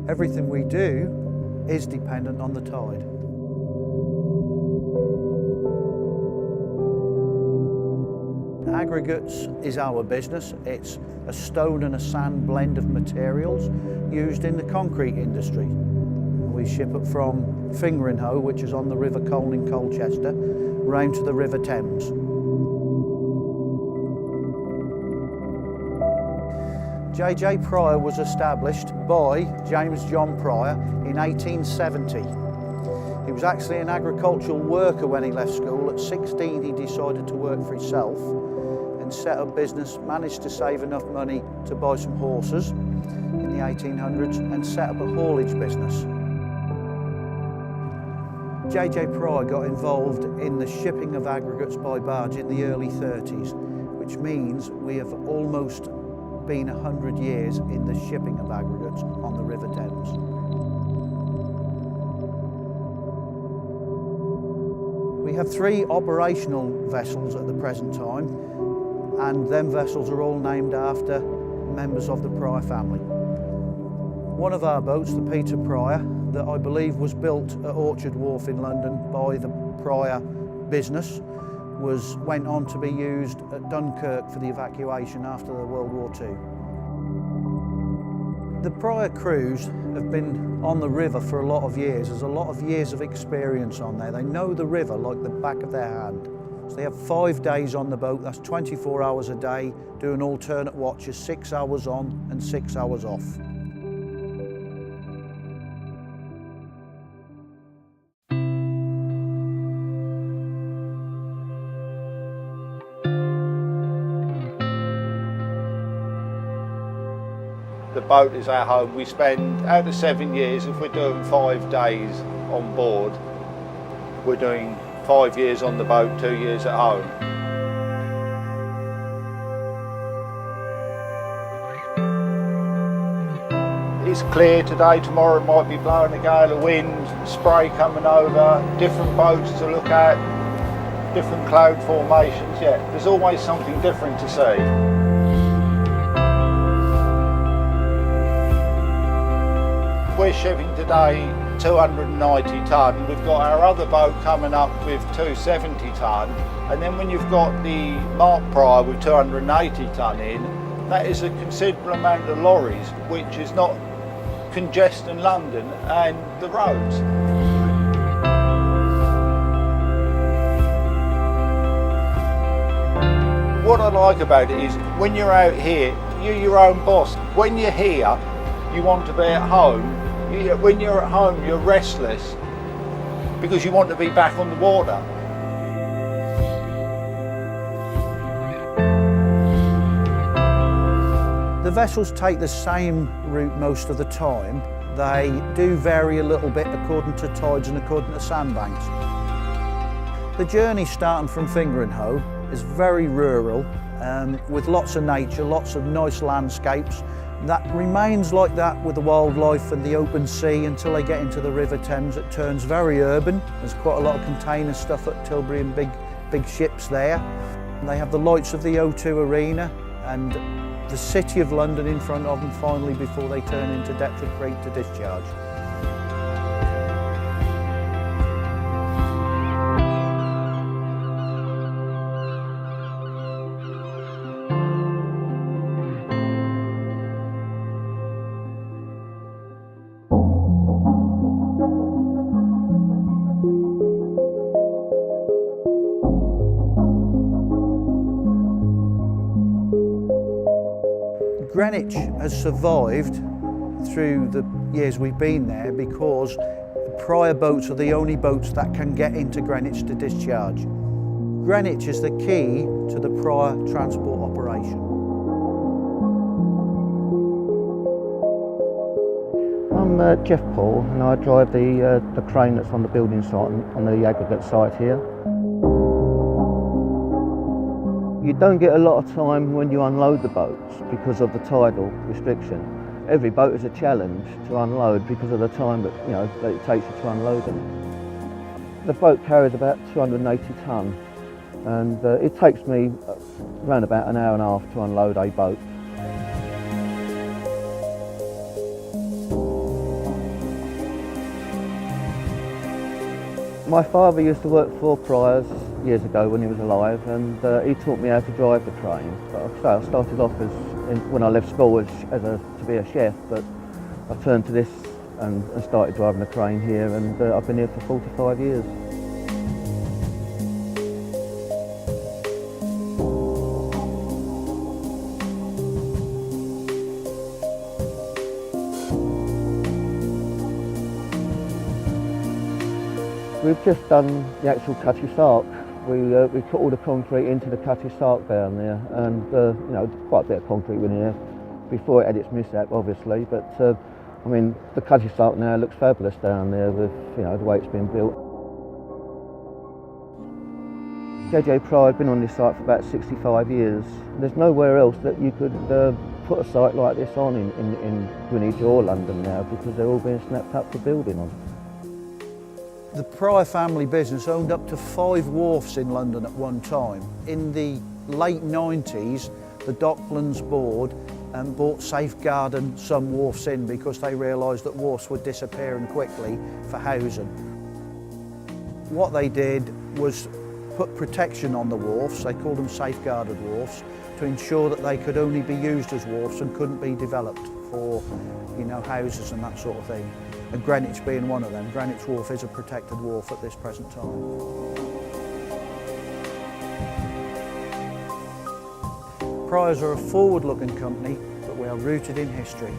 Everything we do is dependent on the tide. Aggregates is our business. It's a stone and a sand blend of materials used in the concrete industry. We ship it from Fingeringhue, which is on the River Colne in Colchester, round to the River Thames. J.J. Pryor was established by James John Pryor in 1870. He was actually an agricultural worker when he left school. At 16 he decided to work for himself and set up business, managed to save enough money to buy some horses in the 1800s and set up a haulage business. J.J. Pryor got involved in the shipping of aggregates by barge in the early 30s, which means we have almost been 100 years in the shipping of aggregates on the River Thames. We have 3 operational vessels at the present time, and them vessels are all named after members of the Pryor family. One of our boats, the Peter Pryor, that I believe was built at Orchard Wharf in London by the Pryor business, went on to be used at Dunkirk for the evacuation after the World War II. The Pryor crews have been on the river for a lot of years. There's a lot of years of experience on there. They know the river like the back of their hand. So they have 5 days on the boat, that's 24 hours a day, doing alternate watches, 6 hours on and 6 hours off. The boat is our home. We spend, out of 7 years, if we're doing 5 days on board, we're doing 5 years on the boat, 2 years at home. It's clear today, tomorrow it might be blowing a gale of wind, spray coming over, different boats to look at, different cloud formations. Yeah, there's always something different to see. We're shipping today 290 tonne. We've got our other boat coming up with 270 tonne. And then when you've got the Mark Pryor with 280 tonne in, that is a considerable amount of lorries, which is not congesting London and the roads. What I like about it is when you're out here, you're your own boss. When you're here, you want to be at home. When you're at home, you're restless because you want to be back on the water. The vessels take the same route most of the time. They do vary a little bit according to tides and according to sandbanks. The journey starting from Fingeringhue is very rural, with lots of nature, lots of nice landscapes. That remains like that with the wildlife and the open sea until they get into the River Thames. It turns very urban. There's quite a lot of container stuff at Tilbury and big ships there. And they have the lights of the O2 Arena and the City of London in front of them finally before they turn into Deptford Creek to discharge. Greenwich has survived through the years we've been there because Pryor boats are the only boats that can get into Greenwich to discharge. Greenwich is the key to the Pryor transport operation. I'm Jeff Paul and I drive the crane that's on the building site, on the aggregate site here. You don't get a lot of time when you unload the boats because of the tidal restriction. Every boat is a challenge to unload because of the time that it takes you to unload them. The boat carries about 280 tonne and it takes me around about an hour and a half to unload a boat. My father used to work for Priors years ago when he was alive, and he taught me how to drive the train. But I started off when I left school to be a chef, but I turned to this and started driving the train here, and I've been here for 45 years. We've just done the actual Cutty Sark. We put all the concrete into the Cutty Sark down there, and you know, quite a bit of concrete in here before it had its mishap, obviously. But I mean, the Cutty Sark now looks fabulous down there with, you know, the way it's been built. JJ Pryor had been on this site for about 65 years. There's nowhere else that you could put a site like this on in Greenwich or London now, because they're all being snapped up for building on. The Pryor family business owned up to 5 wharfs in London at one time. In the late 90s, the Docklands Board bought safeguarding some wharfs in because they realised that wharfs were disappearing quickly for housing. What they did was put protection on the wharfs, they called them safeguarded wharfs, to ensure that they could only be used as wharfs and couldn't be developed for, you know, houses and that sort of thing. And Greenwich being one of them. Greenwich Wharf is a protected wharf at this present time. Priors are a forward-looking company, but we are rooted in history.